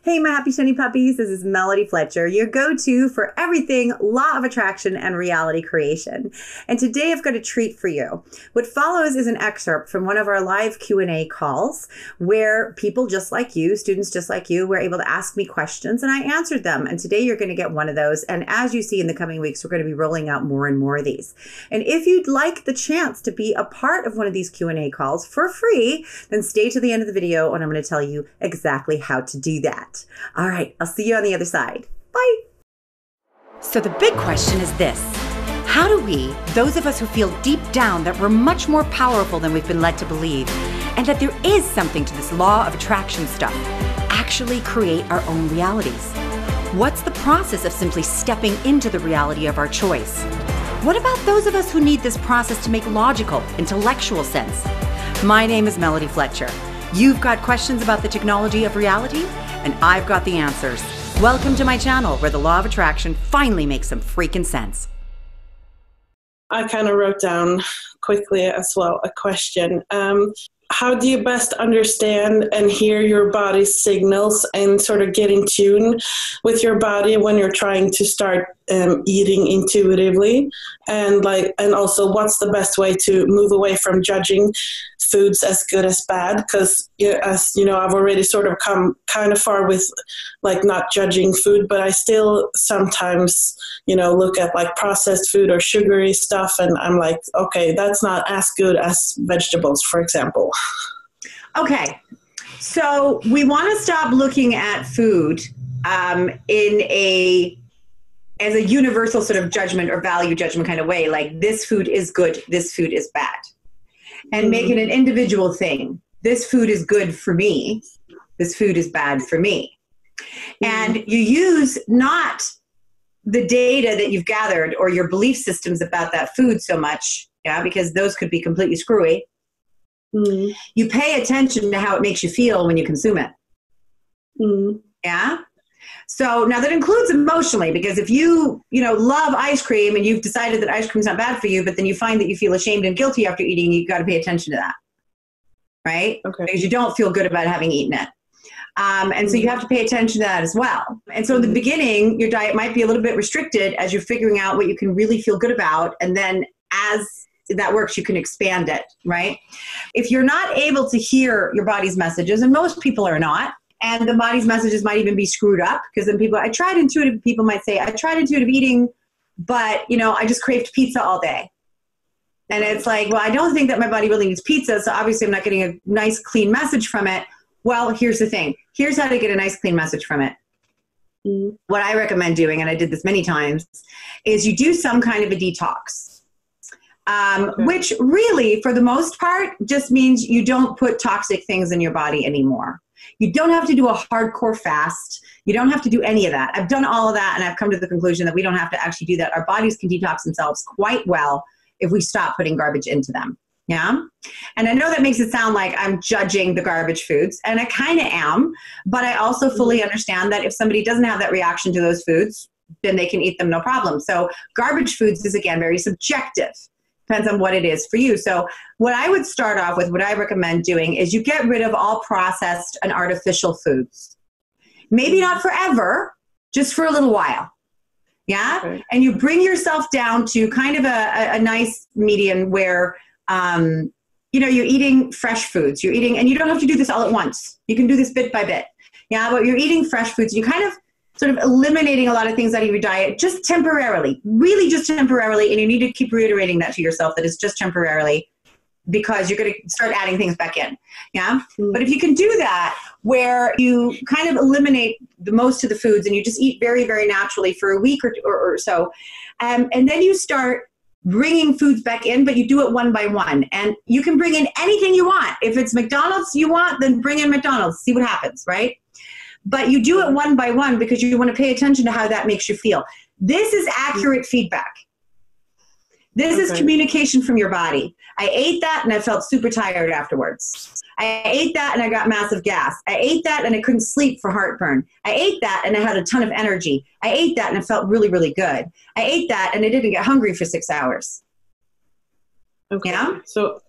Hey, my happy shiny puppies. This is Melody Fletcher, your go-to for everything law of attraction and reality creation. And today I've got a treat for you. What follows is an excerpt from one of our live Q&A calls where people just like you, students just like you, were able to ask me questions and I answered them. And today you're going to get one of those. And as you see in the coming weeks, we're going to be rolling out more and more of these. And if you'd like the chance to be a part of one of these Q&A calls for free, then stay to the end of the video and I'm going to tell you exactly how to do that. All right, I'll see you on the other side. Bye. So the big question is this: how do we, those of us who feel deep down that we're much more powerful than we've been led to believe, and that there is something to this law of attraction stuff, actually create our own realities? What's the process of simply stepping into the reality of our choice? What about those of us who need this process to make logical, intellectual sense? My name is Melody Fletcher. You've got questions about the technology of reality, and I've got the answers. Welcome to my channel where the law of attraction finally makes some freaking sense. I kind of wrote down quickly as well a question. How do you best understand and hear your body's signals and sort of get in tune with your body when you're trying to start eating intuitively? And also, what's the best way to move away from judging foods as good as bad? Because as you know, I've already sort of come kind of far with not judging food, but I still sometimes look at processed food or sugary stuff, and I'm like, okay, that's not as good as vegetables, for example. Okay, so we want to stop looking at food as a universal sort of judgment or value judgment kind of way, like this food is good, this food is bad, and make it an individual thing. This food is good for me, this food is bad for me. And you use not the data that you've gathered or your belief systems about that food so much, because those could be completely screwy. You pay attention to how it makes you feel when you consume it. Yeah. So now that includes emotionally, because if you love ice cream and you've decided that ice cream is not bad for you, but then you find that you feel ashamed and guilty after eating, you got to pay attention to that, right? Okay. Because you don't feel good about having eaten it. And so you have to pay attention to that as well. And so in the beginning, your diet might be a little bit restricted as you're figuring out what you can really feel good about. And then as that works, you can expand it, right? If you're not able to hear your body's messages, and most people are not, and the body's messages might even be screwed up, because then people might say, I tried intuitive eating, but I just craved pizza all day. And it's like, well, I don't think that my body really needs pizza, so obviously I'm not getting a nice, clean message from it. Well, here's the thing. Here's how to get a nice, clean message from it. What I recommend doing, and I did this many times, is you do some kind of a detox. Which really, for the most part, just means you don't put toxic things in your body anymore. You don't have to do a hardcore fast. You don't have to do any of that. I've done all of that, and I've come to the conclusion that we don't have to actually do that. Our bodies can detox themselves quite well if we stop putting garbage into them. Yeah. And I know that makes it sound like I'm judging the garbage foods, and I kind of am, but I also fully understand that if somebody doesn't have that reaction to those foods, then they can eat them no problem. So garbage foods is, again, very subjective. Depends on what it is for you. So what I would start off with, what I recommend doing, is you get rid of all processed and artificial foods. Maybe not forever, just for a little while. Yeah. Okay. And you bring yourself down to kind of a nice median where, you're eating fresh foods. You're eating, and you don't have to do this all at once. You can do this bit by bit. Yeah. But you're eating fresh foods. You kind of sort of eliminating a lot of things out of your diet just temporarily, really just temporarily. And you need to keep reiterating that to yourself, that it's just temporarily, because you're going to start adding things back in. Yeah. But if you can do that, where you kind of eliminate the most of the foods and you just eat very, very naturally for a week or so. And then you start bringing foods back in, but you do it one by one. And you can bring in anything you want. If it's McDonald's you want, then bring in McDonald's, see what happens, right? But you do it one by one because you want to pay attention to how that makes you feel. This is accurate feedback. This is communication from your body. I ate that and I felt super tired afterwards. I ate that and I got massive gas. I ate that and I couldn't sleep for heartburn. I ate that and I had a ton of energy. I ate that and it felt really, really good. I ate that and I didn't get hungry for 6 hours. Okay. Yeah? So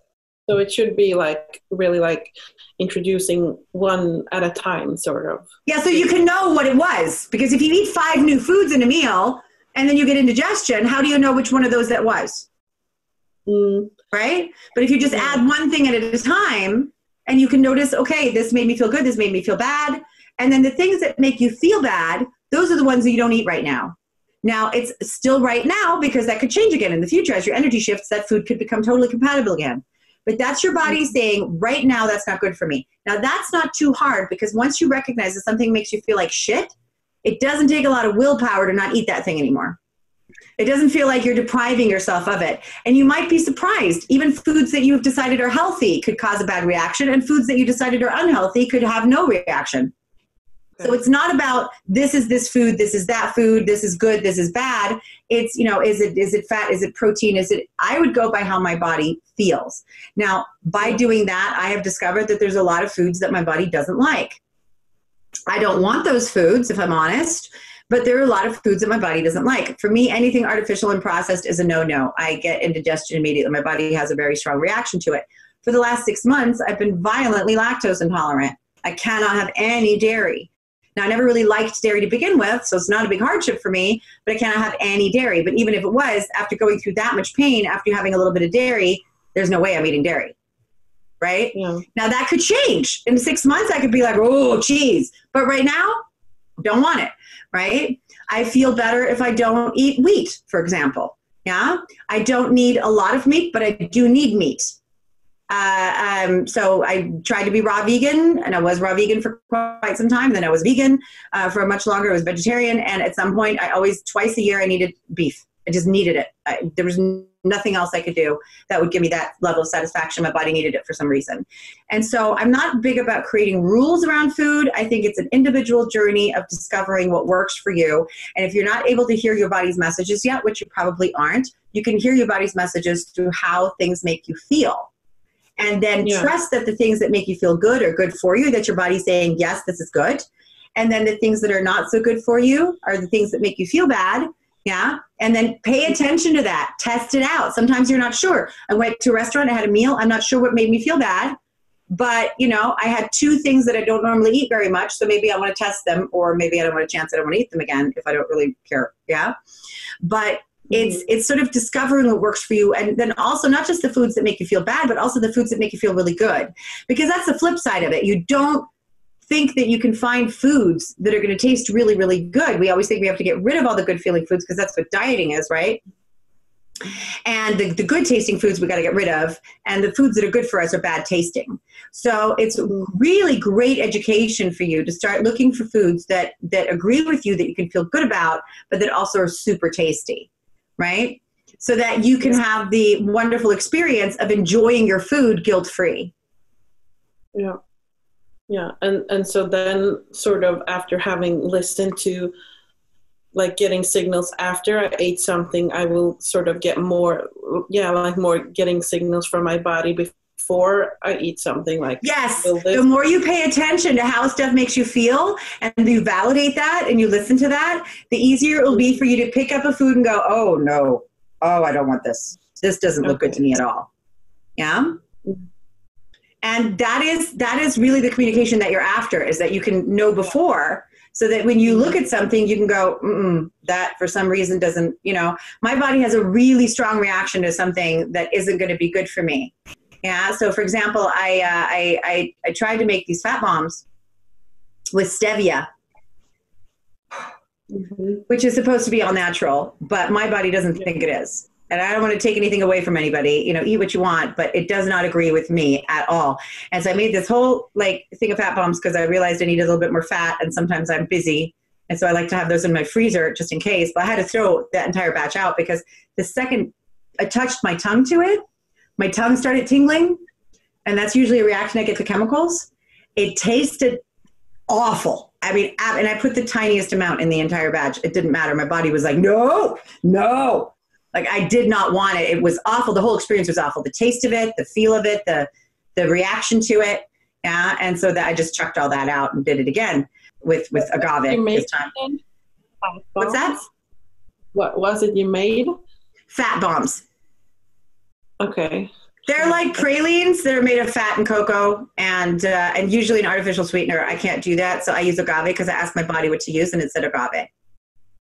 So it should be like really like introducing one at a time, sort of. Yeah, so you can know what it was. Because if you eat 5 new foods in a meal and then you get indigestion, how do you know which one of those that was? Right? But if you just add one thing at a time and you can notice, okay, this made me feel good, this made me feel bad. And then the things that make you feel bad, those are the ones that you don't eat right now. Now, it's still right now because that could change again in the future. As your energy shifts, that food could become totally compatible again. But that's your body saying, right now, that's not good for me. Now, that's not too hard because once you recognize that something makes you feel like shit, it doesn't take a lot of willpower to not eat that thing anymore. It doesn't feel like you're depriving yourself of it. And you might be surprised. Even foods that you've decided are healthy could cause a bad reaction, and foods that you decided are unhealthy could have no reaction. So it's not about this is this food, this is that food, this is good, this is bad. It's, is it fat, is it protein, I would go by how my body feels. Now, by doing that, I have discovered that there's a lot of foods that my body doesn't like. I don't want those foods, if I'm honest, but there are a lot of foods that my body doesn't like. For me, anything artificial and processed is a no-no. I get indigestion immediately. My body has a very strong reaction to it. For the last 6 months, I've been violently lactose intolerant. I cannot have any dairy. Now, I never really liked dairy to begin with, so it's not a big hardship for me, but I cannot have any dairy. But even if it was, after going through that much pain, after having a little bit of dairy, there's no way I'm eating dairy, right? Yeah. Now, that could change. In 6 months, I could be like, oh, cheese. But right now, don't want it, right? I feel better if I don't eat wheat, for example. Yeah, I don't need a lot of meat, but I do need meat. So I tried to be raw vegan, and I was raw vegan for quite some time. Then I was vegan for much longer. I was vegetarian. And at some point, twice a year, I needed beef. I just needed it. There was nothing else I could do that would give me that level of satisfaction. My body needed it for some reason. And so I'm not big about creating rules around food. I think it's an individual journey of discovering what works for you. And if you're not able to hear your body's messages yet, which you probably aren't, you can hear your body's messages through how things make you feel. And then trust that the things that make you feel good are good for you, that your body's saying, yes, this is good. And then the things that are not so good for you are the things that make you feel bad. Yeah. And then pay attention to that. Test it out. Sometimes you're not sure. I went to a restaurant, I had a meal. I'm not sure what made me feel bad. But, I had 2 things that I don't normally eat very much. So maybe I want to test them, or maybe I don't want a chance. I don't want to eat them again if I don't really care. Yeah. But it's sort of discovering what works for you. And then also not just the foods that make you feel bad, but also the foods that make you feel really good. Because that's the flip side of it. You don't think that you can find foods that are going to taste really, really good. We always think we have to get rid of all the good feeling foods because that's what dieting is, right? And the good tasting foods we got to get rid of, and the foods that are good for us are bad tasting. So it's really great education for you to start looking for foods that agree with you, that you can feel good about, but that also are super tasty, right? So that you can have the wonderful experience of enjoying your food guilt-free. Yeah. Yeah. And so then sort of after having listened to like getting signals after I ate something, I will sort of get more getting signals from my body before I eat something. Like, yes, the more you pay attention to how stuff makes you feel and you validate that and you listen to that, the easier it will be for you to pick up a food and go, oh no, I don't want this. This doesn't look good to me at all. Yeah. And that is really the communication that you're after, is that you can know before, so that when you look at something, you can go, that for some reason doesn't, my body has a really strong reaction to something that isn't going to be good for me. Yeah. So for example, I tried to make these fat bombs with stevia, which is supposed to be all natural, but my body doesn't think it is. And I don't want to take anything away from anybody, eat what you want, but it does not agree with me at all. And so I made this whole thing of fat bombs because I realized I need a little bit more fat, and sometimes I'm busy. And so I like to have those in my freezer just in case, but I had to throw that entire batch out because the second I touched my tongue to it, my tongue started tingling, and that's usually a reaction I get to chemicals. It tasted awful. I mean, and I put the tiniest amount in the entire batch. It didn't matter. My body was like, no. Like, I did not want it. It was awful. The whole experience was awful. The taste of it, the feel of it, the reaction to it. Yeah. And so that I just chucked all that out and did it again with agave this time. What's that? What was it you made? Fat bombs. Okay. They're like pralines that are made of fat and cocoa and usually an artificial sweetener. I can't do that. So I use agave because I asked my body what to use and it said agave.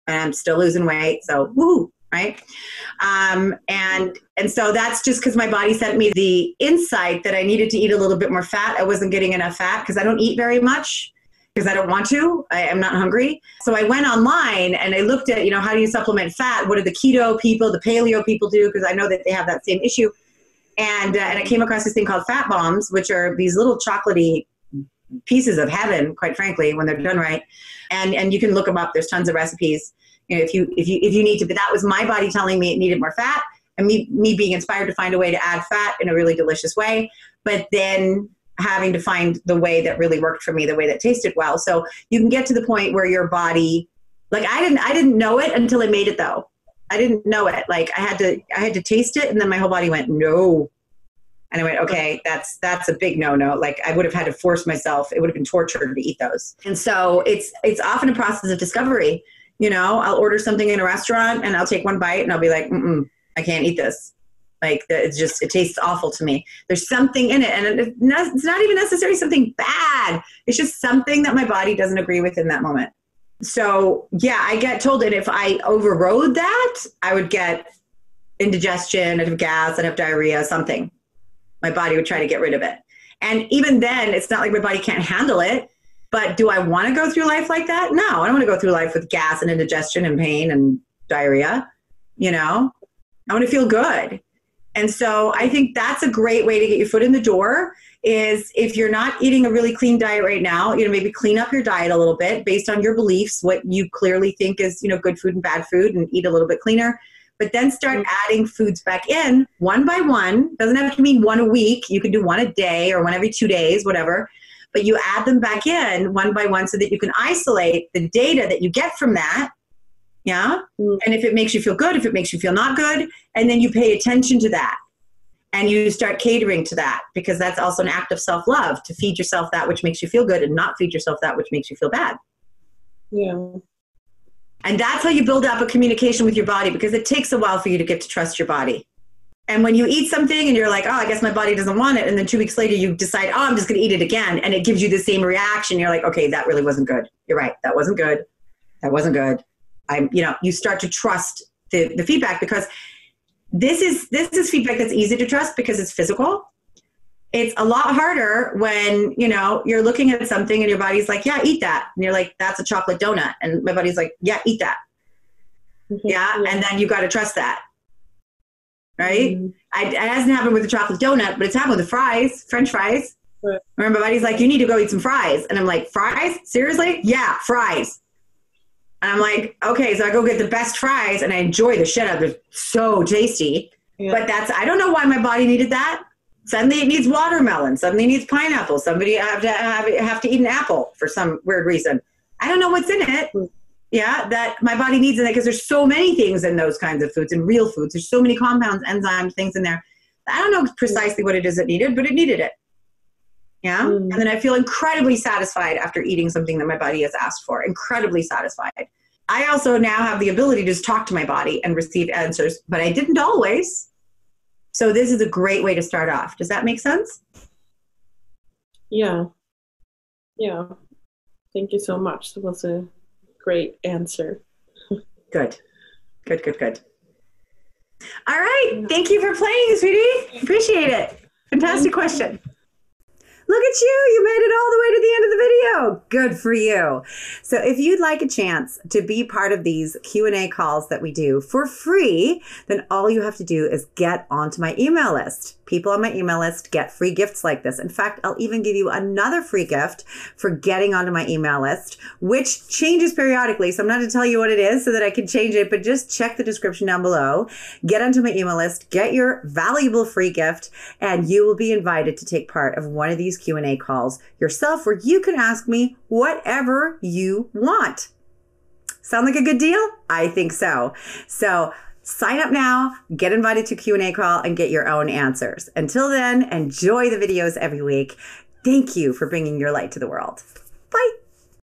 And I'm still losing weight. So woo, right? And so that's just because my body sent me the insight that I needed to eat a little bit more fat. I wasn't getting enough fat because I don't eat very much because I don't want to. I am not hungry. So I went online and I looked at, how do you supplement fat? What do the keto people, the paleo people do? Because I know that they have that same issue. And I came across this thing called fat bombs, which are these little chocolatey pieces of heaven, quite frankly, when they're done right. And you can look them up. There's tons of recipes. If you need to, but that was my body telling me it needed more fat and me being inspired to find a way to add fat in a really delicious way, but then having to find the way that really worked for me, the way that tasted well. So you can get to the point where your body, like I didn't know it until I made it though. I didn't know it. Like I had to taste it and then my whole body went, no. And I went, okay, that's a big no-no. Like I would have had to force myself. It would have been torture to eat those. And so it's often a process of discovery. I'll order something in a restaurant and I'll take one bite and I'll be like, I can't eat this. Like it tastes awful to me. There's something in it. And it's not even necessarily something bad. It's just something that my body doesn't agree with in that moment. So yeah, I get told that if I overrode that, I would get indigestion, I'd have gas, I'd have diarrhea, something. My body would try to get rid of it. And even then, it's not like my body can't handle it. But do I want to go through life like that? No, I don't want to go through life with gas and indigestion and pain and diarrhea. I want to feel good. And so I think that's a great way to get your foot in the door is if you're not eating a really clean diet right now, maybe clean up your diet a little bit based on your beliefs, what you clearly think is, good food and bad food, and eat a little bit cleaner. But then start adding foods back in one by one. Doesn't have to mean one a week. You can do one a day or one every 2 days, whatever. But you add them back in one by one so that you can isolate the data that you get from that. Yeah. And if it makes you feel good, if it makes you feel not good, and then you pay attention to that and you start catering to that, because that's also an act of self-love, to feed yourself that which makes you feel good and not feed yourself that which makes you feel bad. Yeah. And that's how you build up a communication with your body, because it takes a while for you to get to trust your body. And when you eat something and you're like, oh, I guess my body doesn't want it. And then 2 weeks later you decide, oh, I'm just going to eat it again. And it gives you the same reaction. You're like, okay, that really wasn't good. You're right. That wasn't good. That wasn't good. You start to trust the feedback, because this is feedback that's easy to trust because it's physical. It's a lot harder when, you're looking at something and your body's like, yeah, eat that. And you're like, that's a chocolate donut. And my body's like, yeah, eat that. Mm-hmm. Yeah. And then you got to trust that. Right? Mm-hmm. It hasn't happened with the chocolate donut, but it's happened with the fries, French fries. Right. Remember, my body's like, you need to go eat some fries. And I'm like, fries? Seriously? Yeah, fries. And I'm like, okay, so I go get the best fries and I enjoy the shit out of it. It's so tasty. Yeah. But I don't know why my body needed that. Suddenly it needs watermelon. Suddenly it needs pineapple. Somebody have to eat an apple for some weird reason. I don't know what's in it. Yeah, that my body needs in it, because there's so many things in those kinds of foods and real foods. There's so many compounds, enzymes, things in there. I don't know precisely what it is it needed, but it needed it. Yeah. And then I feel incredibly satisfied after eating something that my body has asked for. Incredibly satisfied. I also now have the ability to just talk to my body and receive answers, but I didn't always. So this is a great way to start off. Does that make sense? Yeah. Yeah. Thank you so much. That was a great answer. Good. All right. Thank you for playing, sweetie. Appreciate it. Fantastic question. Look at you made it all the way to the end of the video. Good for you. So if you'd like a chance to be part of these Q&A calls that we do for free, then all you have to do is get onto my email list. People on my email list get free gifts like this. In fact, I'll even give you another free gift for getting onto my email list, which changes periodically. So I'm not going to tell you what it is so that I can change it, but just check the description down below. Get onto my email list, get your valuable free gift, and you will be invited to take part of one of these Q&A calls yourself, where you can ask me whatever you want. Sound like a good deal? I think so. So sign up now, get invited to Q&A call, and get your own answers. Until then, enjoy the videos every week. Thank you for bringing your light to the world.